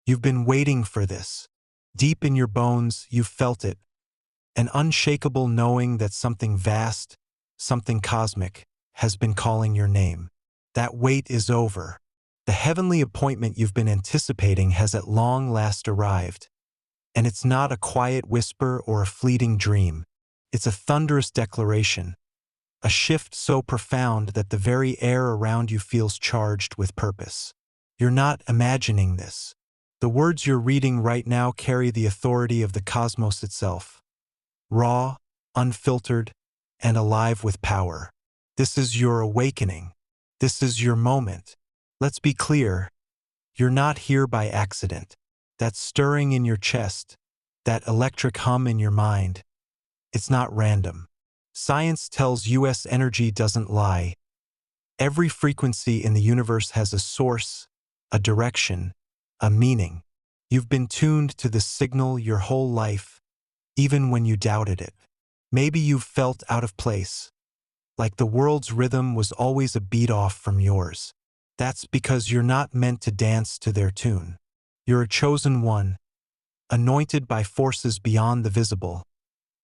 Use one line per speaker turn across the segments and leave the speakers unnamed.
You've been waiting for this. Deep in your bones, you've felt it. An unshakable knowing that something vast, something cosmic, has been calling your name. That wait is over. The heavenly appointment you've been anticipating has at long last arrived. And it's not a quiet whisper or a fleeting dream. It's a thunderous declaration. A shift so profound that the very air around you feels charged with purpose. You're not imagining this. The words you're reading right now carry the authority of the cosmos itself. Raw, unfiltered, and alive with power. This is your awakening. This is your moment. Let's be clear. You're not here by accident. That stirring in your chest, that electric hum in your mind, it's not random. Science tells us energy doesn't lie. Every frequency in the universe has a source, a direction, a meaning. You've been tuned to this signal your whole life, even when you doubted it. Maybe you've felt out of place, like the world's rhythm was always a beat off from yours. That's because you're not meant to dance to their tune. You're a chosen one, anointed by forces beyond the visible.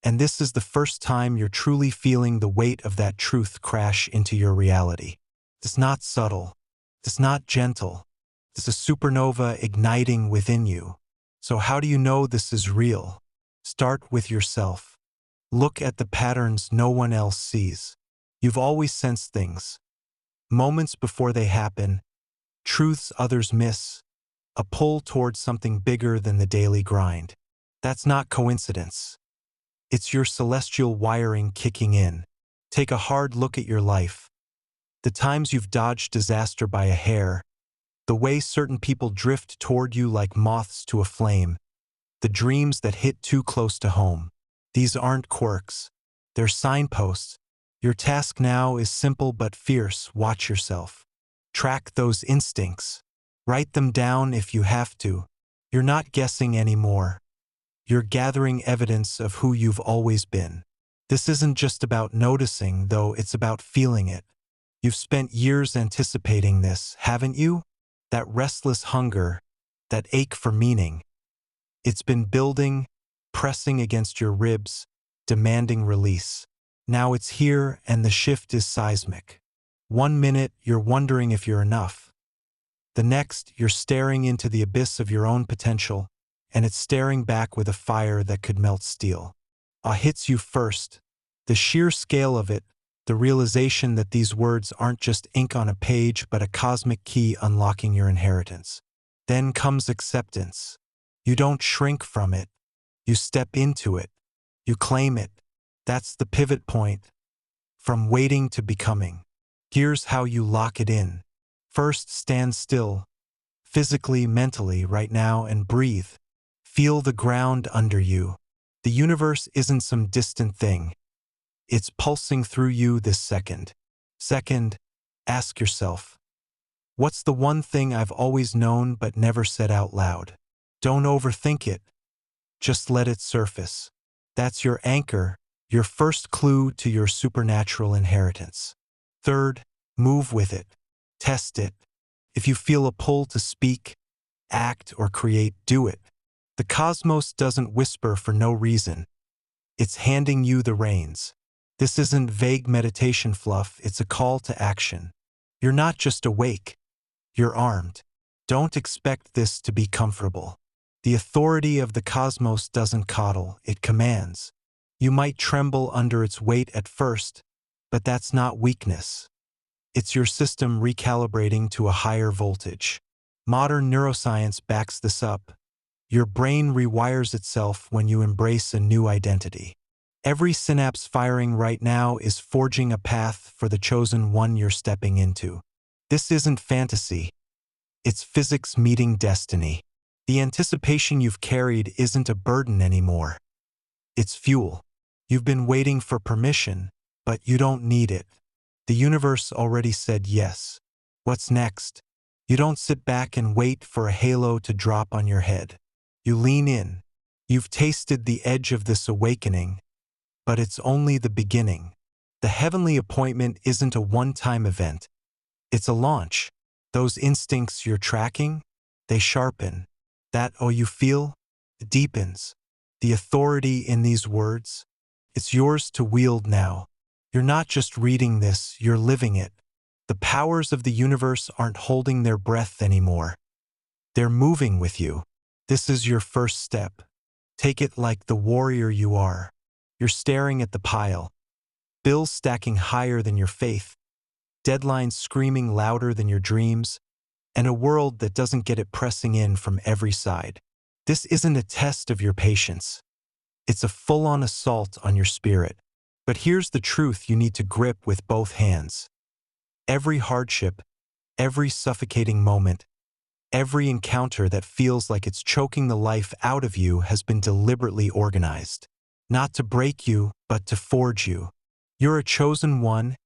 And this is the first time you're truly feeling the weight of that truth crash into your reality. It's not subtle. It's not gentle. It's a supernova igniting within you. So how do you know this is real? Start with yourself. Look at the patterns no one else sees. You've always sensed things. Moments before they happen, truths others miss, a pull towards something bigger than the daily grind. That's not coincidence. It's your celestial wiring kicking in. Take a hard look at your life. The times you've dodged disaster by a hair, the way certain people drift toward you like moths to a flame, the dreams that hit too close to home. These aren't quirks. They're signposts. Your task now is simple but fierce. Watch yourself. Track those instincts. Write them down if you have to. You're not guessing anymore. You're gathering evidence of who you've always been. This isn't just about noticing, though, it's about feeling it. You've spent years anticipating this, haven't you? That restless hunger, that ache for meaning. It's been building, pressing against your ribs, demanding release. Now it's here, and the shift is seismic. 1 minute, you're wondering if you're enough. The next, you're staring into the abyss of your own potential, and it's staring back with a fire that could melt steel. Hits you first. The sheer scale of it, the realization that these words aren't just ink on a page but a cosmic key unlocking your inheritance. Then comes acceptance. You don't shrink from it. You step into it. You claim it. That's the pivot point. From waiting to becoming. Here's how you lock it in. First, stand still, physically, mentally, right now, and breathe. Feel the ground under you. The universe isn't some distant thing. It's pulsing through you this second. Second, ask yourself, what's the one thing I've always known but never said out loud? Don't overthink it. Just let it surface. That's your anchor, your first clue to your supernatural inheritance. Third, move with it. Test it. If you feel a pull to speak, act, or create, do it. The cosmos doesn't whisper for no reason. It's handing you the reins. This isn't vague meditation fluff, it's a call to action. You're not just awake, you're armed. Don't expect this to be comfortable. The authority of the cosmos doesn't coddle, it commands. You might tremble under its weight at first, but that's not weakness. It's your system recalibrating to a higher voltage. Modern neuroscience backs this up. Your brain rewires itself when you embrace a new identity. Every synapse firing right now is forging a path for the chosen one you're stepping into. This isn't fantasy. It's physics meeting destiny. The anticipation you've carried isn't a burden anymore. It's fuel. You've been waiting for permission, but you don't need it. The universe already said yes. What's next? You don't sit back and wait for a halo to drop on your head. You lean in. You've tasted the edge of this awakening, but it's only the beginning. The heavenly appointment isn't a one-time event. It's a launch. Those instincts you're tracking, they sharpen. That "oh you feel" deepens. The authority in these words, it's yours to wield now. You're not just reading this, you're living it. The powers of the universe aren't holding their breath anymore. They're moving with you. This is your first step. Take it like the warrior you are. You're staring at the pile, bills stacking higher than your faith, deadlines screaming louder than your dreams, and a world that doesn't get it pressing in from every side. This isn't a test of your patience. It's a full-on assault on your spirit. But here's the truth you need to grip with both hands. Every hardship, every suffocating moment, every encounter that feels like it's choking the life out of you has been deliberately organized. Not to break you, but to forge you. You're a chosen one,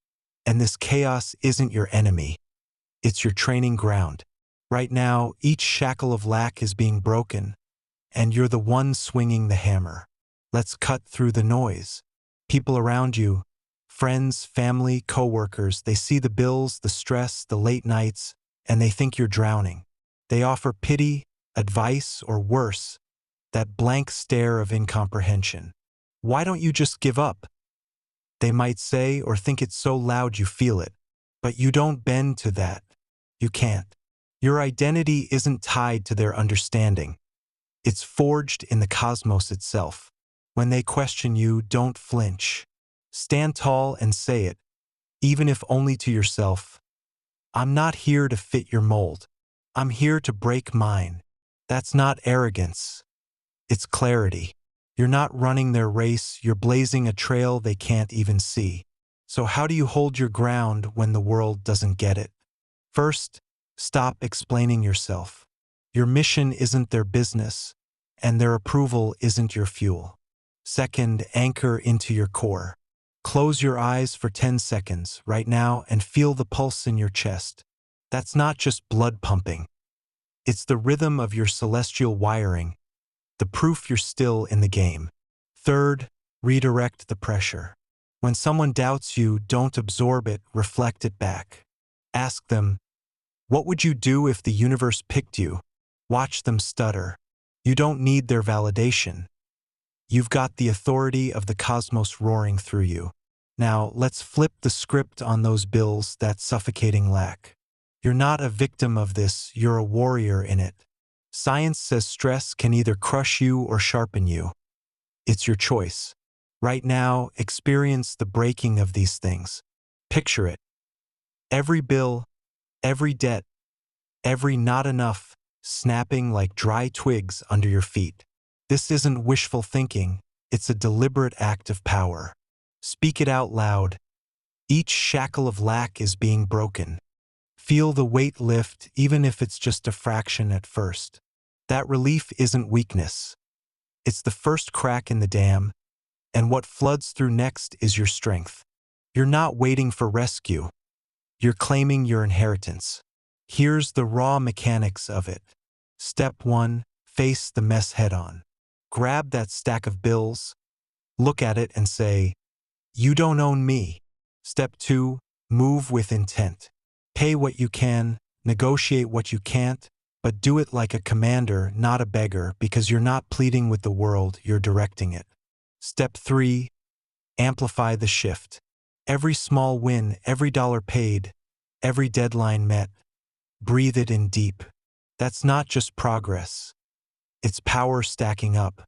and this chaos isn't your enemy. It's your training ground. Right now, each shackle of lack is being broken, and you're the one swinging the hammer. Let's cut through the noise. People around you, friends, family, coworkers, they see the bills, the stress, the late nights, and they think you're drowning. They offer pity, advice, or worse, that blank stare of incomprehension. Why don't you just give up? They might say or think it so loud you feel it, but you don't bend to that. You can't. Your identity isn't tied to their understanding. It's forged in the cosmos itself. When they question you, don't flinch. Stand tall and say it, even if only to yourself. I'm not here to fit your mold. I'm here to break mine. That's not arrogance. It's clarity. You're not running their race, you're blazing a trail they can't even see. So how do you hold your ground when the world doesn't get it? First, stop explaining yourself. Your mission isn't their business, and their approval isn't your fuel. Second, anchor into your core. Close your eyes for 10 seconds right now and feel the pulse in your chest. That's not just blood pumping. It's the rhythm of your celestial wiring, the proof you're still in the game. Third, redirect the pressure. When someone doubts you, don't absorb it, reflect it back. Ask them, what would you do if the universe picked you? Watch them stutter. You don't need their validation. You've got the authority of the cosmos roaring through you. Now, let's flip the script on those bills, that suffocating lack. You're not a victim of this, you're a warrior in it. Science says stress can either crush you or sharpen you. It's your choice. Right now, experience the breaking of these things. Picture it. Every bill, every debt, every not enough, snapping like dry twigs under your feet. This isn't wishful thinking, it's a deliberate act of power. Speak it out loud. Each shackle of lack is being broken. Feel the weight lift, even if it's just a fraction at first. That relief isn't weakness. It's the first crack in the dam, and what floods through next is your strength. You're not waiting for rescue. You're claiming your inheritance. Here's the raw mechanics of it. Step 1, face the mess head-on. Grab that stack of bills, look at it and say, you don't own me. Step 2, move with intent. Pay what you can, negotiate what you can't, but do it like a commander, not a beggar, because you're not pleading with the world, you're directing it. Step 3, amplify the shift. Every small win, every dollar paid, every deadline met, breathe it in deep. That's not just progress. It's power stacking up.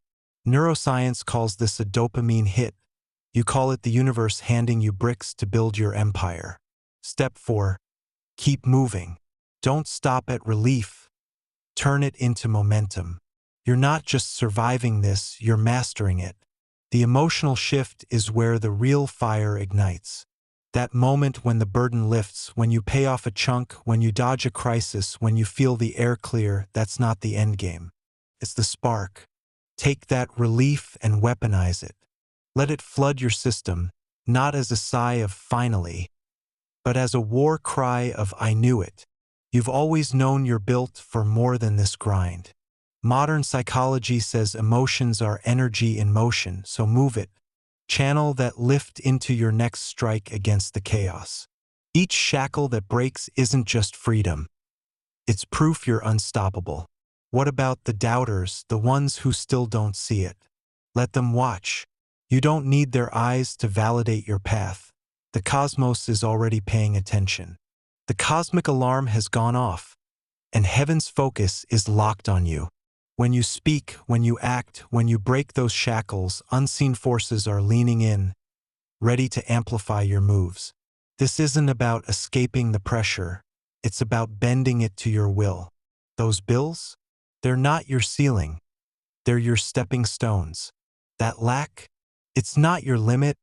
Neuroscience calls this a dopamine hit. You call it the universe handing you bricks to build your empire. Step 4, keep moving. Don't stop at relief. Turn it into momentum. You're not just surviving this, you're mastering it. The emotional shift is where the real fire ignites. That moment when the burden lifts, when you pay off a chunk, when you dodge a crisis, when you feel the air clear, that's not the endgame. It's the spark. Take that relief and weaponize it. Let it flood your system, not as a sigh of finally, but as a war cry of I knew it. You've always known you're built for more than this grind. Modern psychology says emotions are energy in motion, so move it. Channel that lift into your next strike against the chaos. Each shackle that breaks isn't just freedom. It's proof you're unstoppable. What about the doubters, the ones who still don't see it? Let them watch. You don't need their eyes to validate your path. The cosmos is already paying attention. The cosmic alarm has gone off, and heaven's focus is locked on you. When you speak, when you act, when you break those shackles, unseen forces are leaning in, ready to amplify your moves. This isn't about escaping the pressure. It's about bending it to your will. Those bills? They're not your ceiling. They're your stepping stones. That lack? It's not your limit.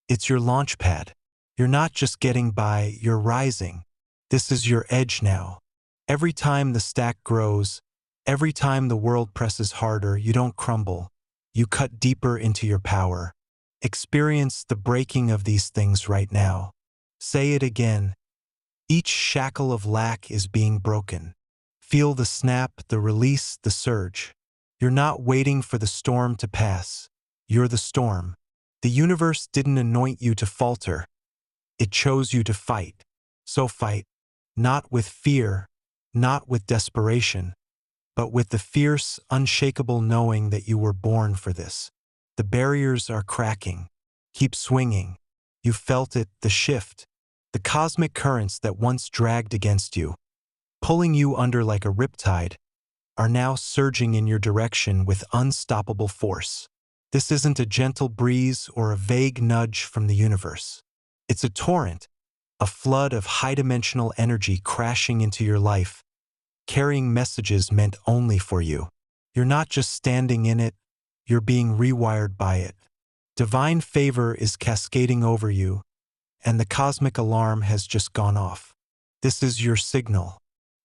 It's your launch pad. You're not just getting by, you're rising. This is your edge now. Every time the stack grows, every time the world presses harder, you don't crumble. You cut deeper into your power. Experience the breaking of these things right now. Say it again. Each shackle of lack is being broken. Feel the snap, the release, the surge. You're not waiting for the storm to pass. You're the storm. The universe didn't anoint you to falter. It chose you to fight. So fight, not with fear, not with desperation, but with the fierce, unshakable knowing that you were born for this. The barriers are cracking. Keep swinging. You felt it, the shift. The cosmic currents that once dragged against you, pulling you under like a riptide, are now surging in your direction with unstoppable force. This isn't a gentle breeze or a vague nudge from the universe. It's a torrent, a flood of high-dimensional energy crashing into your life, carrying messages meant only for you. You're not just standing in it, you're being rewired by it. Divine favor is cascading over you, and the cosmic alarm has just gone off. This is your signal.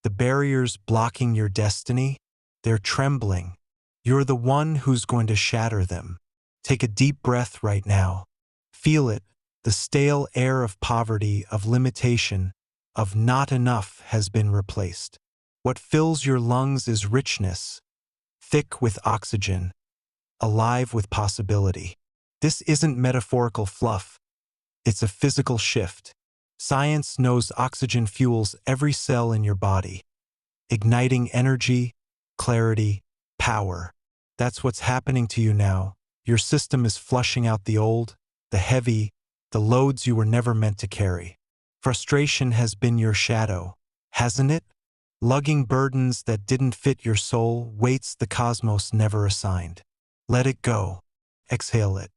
The barriers blocking your destiny, they're trembling. You're the one who's going to shatter them. Take a deep breath right now. Feel it. The stale air of poverty, of limitation, of not enough has been replaced. What fills your lungs is richness, thick with oxygen, alive with possibility. This isn't metaphorical fluff. It's a physical shift. Science knows oxygen fuels every cell in your body, igniting energy, clarity, power. That's what's happening to you now. Your system is flushing out the old, the heavy, the loads you were never meant to carry. Frustration has been your shadow, hasn't it? Lugging burdens that didn't fit your soul, weights the cosmos never assigned. Let it go. Exhale it.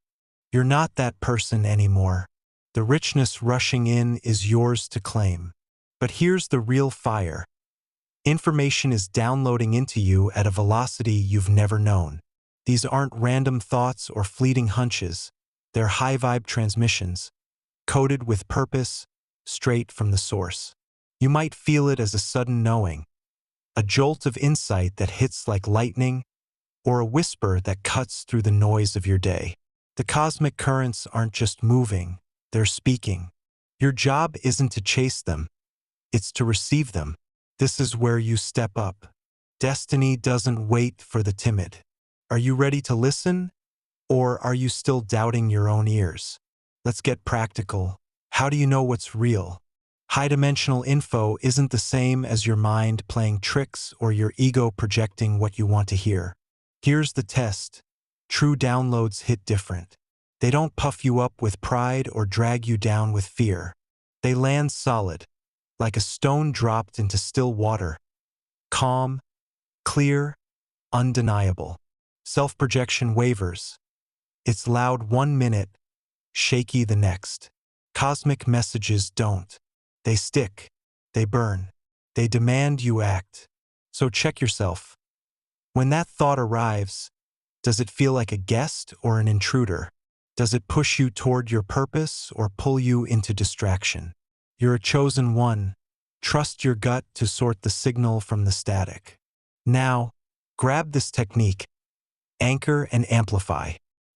You're not that person anymore. The richness rushing in is yours to claim. But here's the real fire. Information is downloading into you at a velocity you've never known. These aren't random thoughts or fleeting hunches. They're high-vibe transmissions, coded with purpose, straight from the source. You might feel it as a sudden knowing, a jolt of insight that hits like lightning, or a whisper that cuts through the noise of your day. The cosmic currents aren't just moving, they're speaking. Your job isn't to chase them, it's to receive them. This is where you step up. Destiny doesn't wait for the timid. Are you ready to listen? Or are you still doubting your own ears? Let's get practical. How do you know what's real? High-dimensional info isn't the same as your mind playing tricks or your ego projecting what you want to hear. Here's the test. True downloads hit different. They don't puff you up with pride or drag you down with fear. They land solid, like a stone dropped into still water. Calm, clear, undeniable. Self-projection wavers. It's loud 1 minute, shaky the next. Cosmic messages don't. They stick. They burn. They demand you act. So check yourself. When that thought arrives, does it feel like a guest or an intruder? Does it push you toward your purpose or pull you into distraction? You're a chosen one. Trust your gut to sort the signal from the static. Now, grab this technique. Anchor and amplify.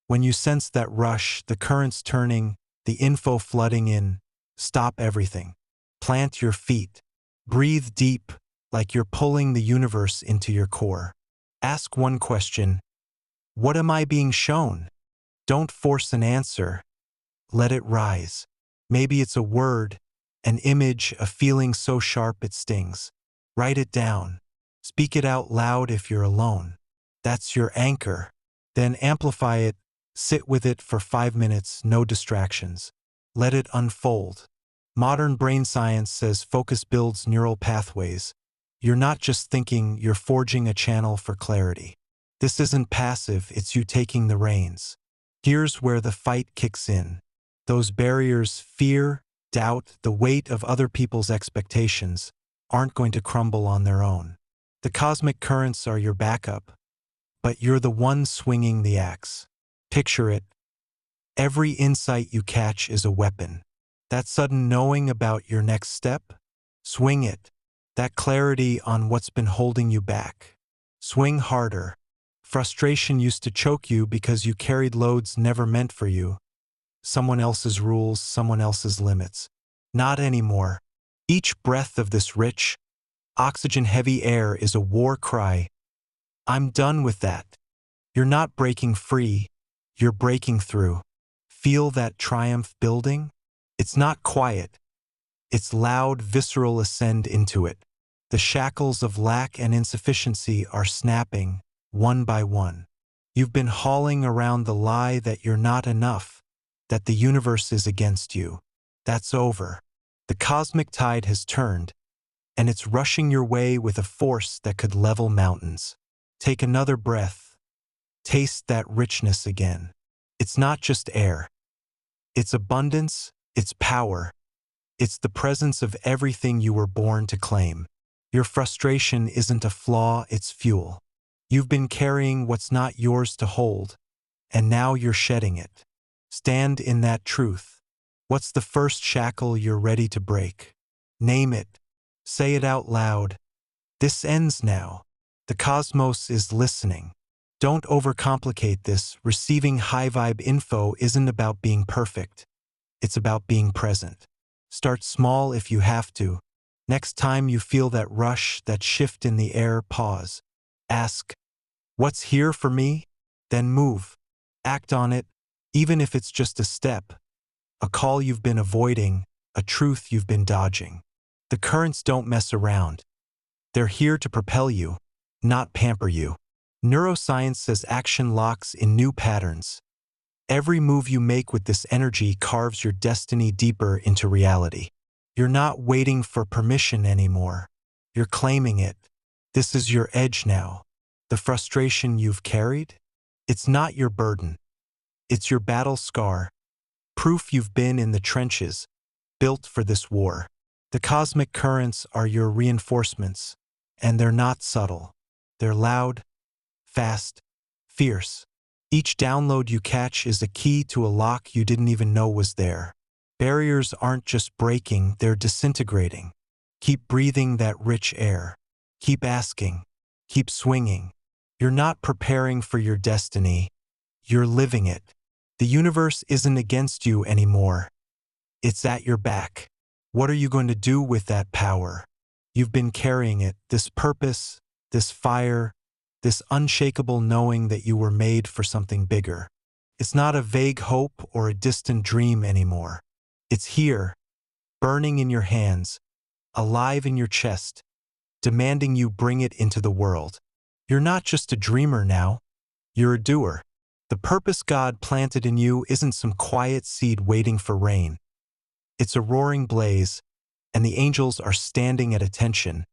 When you sense that rush, the currents turning, the info flooding in, stop everything. Plant your feet. Breathe deep, like you're pulling the universe into your core. Ask one question. What am I being shown? Don't force an answer. Let it rise. Maybe it's a word, an image, a feeling so sharp it stings. Write it down. Speak it out loud if you're alone. That's your anchor. Then amplify it, sit with it for 5 minutes, no distractions. Let it unfold. Modern brain science says focus builds neural pathways. You're not just thinking, you're forging a channel for clarity. This isn't passive, it's you taking the reins. Here's where the fight kicks in. Those barriers, fear, doubt, the weight of other people's expectations, aren't going to crumble on their own. The cosmic currents are your backup, but you're the one swinging the axe. Picture it. Every insight you catch is a weapon. That sudden knowing about your next step, swing it. That clarity on what's been holding you back. Swing harder. Frustration used to choke you because you carried loads never meant for you. Someone else's rules, someone else's limits. Not anymore. Each breath of this rich, oxygen-heavy air is a war cry. I'm done with that. You're not breaking free, you're breaking through. Feel that triumph building? It's not quiet. It's loud, visceral ascend into it. The shackles of lack and insufficiency are snapping, one by one. You've been hauling around the lie that you're not enough, that the universe is against you. That's over. The cosmic tide has turned, and it's rushing your way with a force that could level mountains. Take another breath. Taste that richness again. It's not just air. It's abundance, it's power. It's the presence of everything you were born to claim. Your frustration isn't a flaw, it's fuel. You've been carrying what's not yours to hold, and now you're shedding it. Stand in that truth. What's the first shackle you're ready to break? Name it. Say it out loud. This ends now. The cosmos is listening. Don't overcomplicate this. Receiving high-vibe info isn't about being perfect. It's about being present. Start small if you have to. Next time you feel that rush, that shift in the air, pause. Ask, what's here for me? Then move. Act on it, even if it's just a step. A call you've been avoiding, a truth you've been dodging. The currents don't mess around. They're here to propel you, not pamper you. Neuroscience says action locks in new patterns. Every move you make with this energy carves your destiny deeper into reality. You're not waiting for permission anymore. You're claiming it. This is your edge now. The frustration you've carried? It's not your burden. It's your battle scar. Proof you've been in the trenches, built for this war. The cosmic currents are your reinforcements, and they're not subtle. They're loud, fast, fierce. Each download you catch is a key to a lock you didn't even know was there. Barriers aren't just breaking, they're disintegrating. Keep breathing that rich air. Keep asking. Keep swinging. You're not preparing for your destiny. You're living it. The universe isn't against you anymore. It's at your back. What are you going to do with that power? You've been carrying it, this purpose, this fire, this unshakable knowing that you were made for something bigger. It's not a vague hope or a distant dream anymore. It's here, burning in your hands, alive in your chest, demanding you bring it into the world. You're not just a dreamer now, you're a doer. The purpose God planted in you isn't some quiet seed waiting for rain. It's a roaring blaze, and the angels are standing at attention,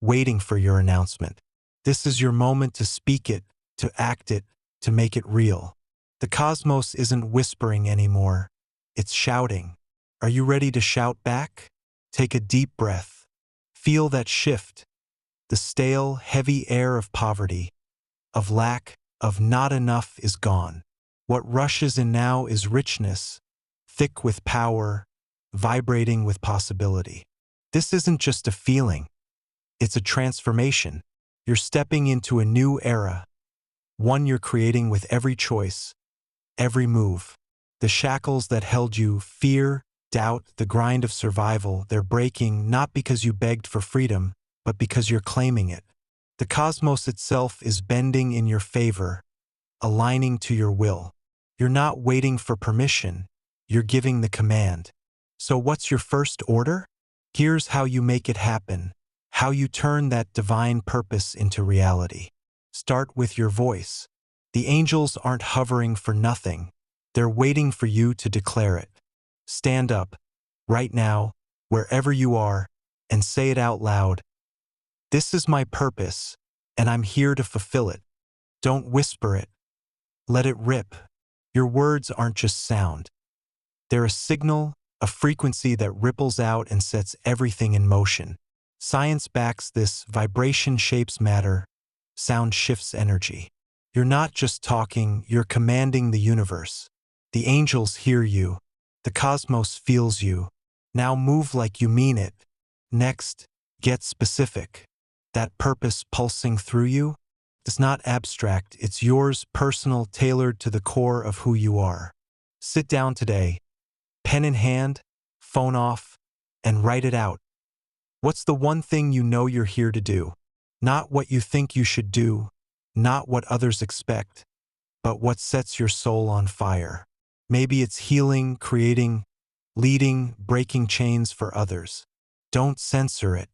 waiting for your announcement. This is your moment to speak it, to act it, to make it real. The cosmos isn't whispering anymore. It's shouting. Are you ready to shout back? Take a deep breath. Feel that shift. The stale, heavy air of poverty, of lack, of not enough is gone. What rushes in now is richness, thick with power, vibrating with possibility. This isn't just a feeling. It's a transformation. You're stepping into a new era, one you're creating with every choice, every move. The shackles that held you, fear, doubt, the grind of survival, they're breaking not because you begged for freedom, but because you're claiming it. The cosmos itself is bending in your favor, aligning to your will. You're not waiting for permission, you're giving the command. So what's your first order? Here's how you make it happen. how you turn that divine purpose into reality. Start with your voice. The angels aren't hovering for nothing. They're waiting for you to declare it. Stand up, right now, wherever you are, and say it out loud. This is my purpose, and I'm here to fulfill it. Don't whisper it. Let it rip. Your words aren't just sound. They're a signal, a frequency that ripples out and sets everything in motion. Science backs this. Vibration shapes matter. Sound shifts energy. You're not just talking, you're commanding the universe. The angels hear you. The cosmos feels you. Now move like you mean it. Next, get specific. That purpose pulsing through you is not abstract, it's yours, personal, tailored to the core of who you are. Sit down today, pen in hand, phone off, and write it out. What's the one thing you know you're here to do? Not what you think you should do, not what others expect, but what sets your soul on fire. Maybe it's healing, creating, leading, breaking chains for others. Don't censor it.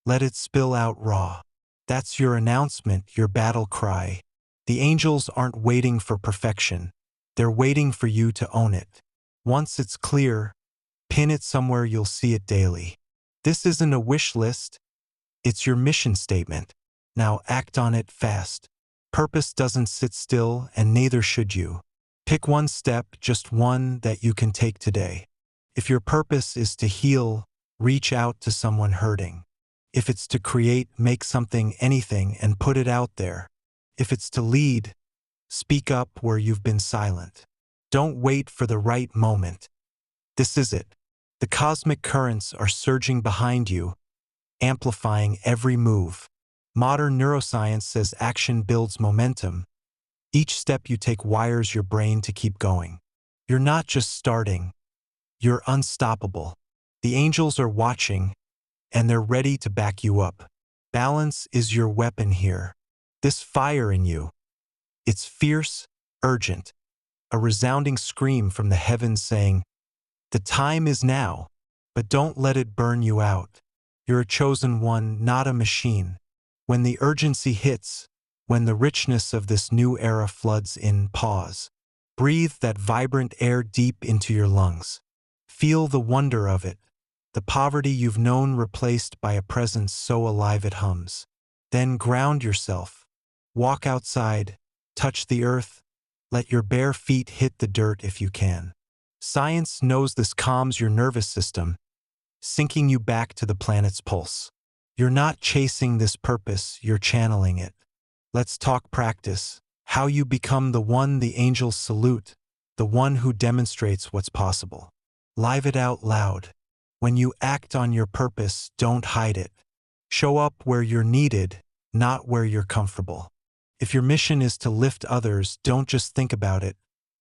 Let it spill out raw. That's your announcement, your battle cry. The angels aren't waiting for perfection. They're waiting for you to own it. Once it's clear, pin it somewhere you'll see it daily. This isn't a wish list. It's your mission statement. Now act on it fast. Purpose doesn't sit still, and neither should you. Pick one step, just one, that you can take today. If your purpose is to heal, reach out to someone hurting. If it's to create, make something, anything, and put it out there. If it's to lead, speak up where you've been silent. Don't wait for the right moment. This is it. The cosmic currents are surging behind you, amplifying every move. Modern neuroscience says action builds momentum. Each step you take wires your brain to keep going. You're not just starting, you're unstoppable. The angels are watching, and they're ready to back you up. Balance is your weapon here. This fire in you, it's fierce, urgent, a resounding scream from the heavens saying, the time is now, but don't let it burn you out. You're a chosen one, not a machine. When the urgency hits, when the richness of this new era floods in, pause. Breathe that vibrant air deep into your lungs. Feel the wonder of it, the poverty you've known replaced by a presence so alive it hums. Then ground yourself. Walk outside, touch the earth, let your bare feet hit the dirt if you can. Science knows this calms your nervous system, sinking you back to the planet's pulse. You're not chasing this purpose, you're channeling it. Let's talk practice, how you become the one the angels salute, the one who demonstrates what's possible. Live it out loud. When you act on your purpose, don't hide it. Show up where you're needed, not where you're comfortable. If your mission is to lift others, don't just think about it.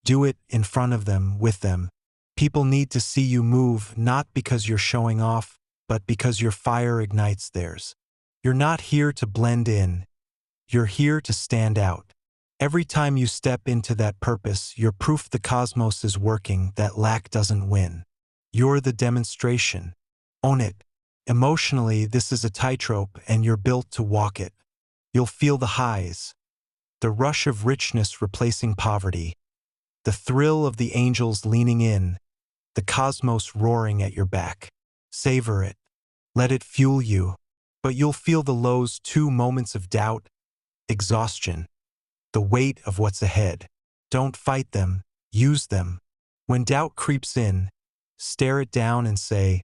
Do it in front of them, with them. People need to see you move, not because you're showing off, but because your fire ignites theirs. You're not here to blend in. You're here to stand out. Every time you step into that purpose, you're proof the cosmos is working, that lack doesn't win. You're the demonstration. Own it. Emotionally, this is a tightrope, and you're built to walk it. You'll feel the highs, the rush of richness replacing poverty, the thrill of the angels leaning in, the cosmos roaring at your back. Savor it. Let it fuel you. But you'll feel the lows too, moments of doubt, exhaustion, the weight of what's ahead. Don't fight them, use them. When doubt creeps in, stare it down and say,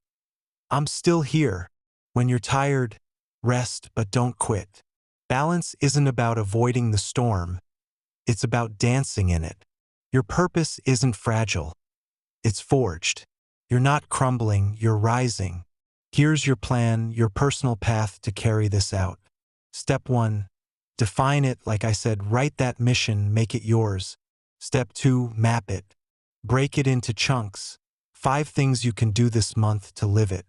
I'm still here. When you're tired, rest, but don't quit. Balance isn't about avoiding the storm. It's about dancing in it. Your purpose isn't fragile. It's forged. You're not crumbling, you're rising. Here's your plan, your personal path to carry this out. Step 1. Define it, like I said, write that mission, make it yours. Step 2. Map it. Break it into chunks. 5 things you can do this month to live it.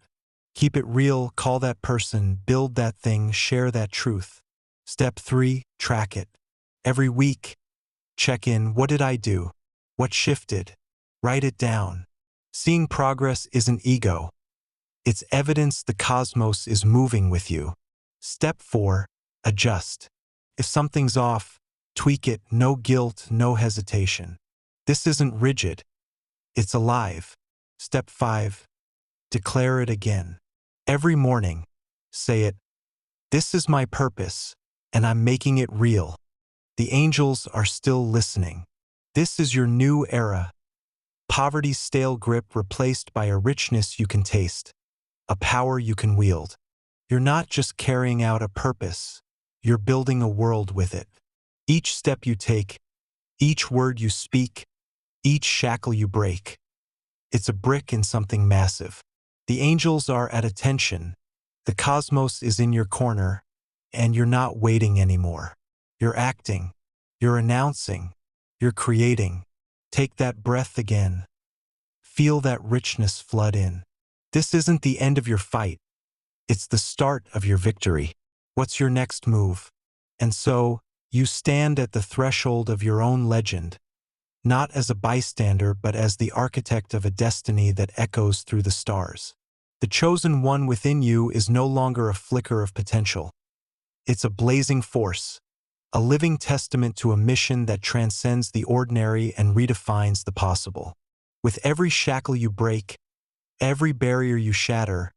Keep it real, call that person, build that thing, share that truth. Step 3. Track it. Every week, check in, what did I do? What shifted? Write it down. Seeing progress isn't ego. It's evidence the cosmos is moving with you. Step 4. Adjust. If something's off, tweak it, no guilt, no hesitation. This isn't rigid, it's alive. Step 5. Declare it again. Every morning, say it, this is my purpose, and I'm making it real. The angels are still listening. This is your new era. Poverty's stale grip replaced by a richness you can taste, a power you can wield. You're not just carrying out a purpose, you're building a world with it. Each step you take, each word you speak, each shackle you break, it's a brick in something massive. The angels are at attention, the cosmos is in your corner, and you're not waiting anymore. You're acting, you're announcing, you're creating. Take that breath again. Feel that richness flood in. This isn't the end of your fight. It's the start of your victory. What's your next move? And so, you stand at the threshold of your own legend, not as a bystander but as the architect of a destiny that echoes through the stars. The chosen one within you is no longer a flicker of potential. It's a blazing force, a living testament to a mission that transcends the ordinary and redefines the possible. With every shackle you break, every barrier you shatter,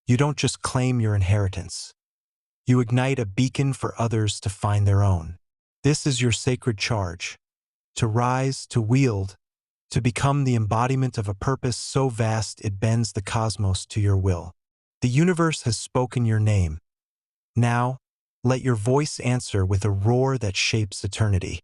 you don't just claim your inheritance. You ignite a beacon for others to find their own. This is your sacred charge, to rise, to wield, to become the embodiment of a purpose so vast it bends the cosmos to your will. The universe has spoken your name. Now, let your voice answer with a roar that shapes eternity.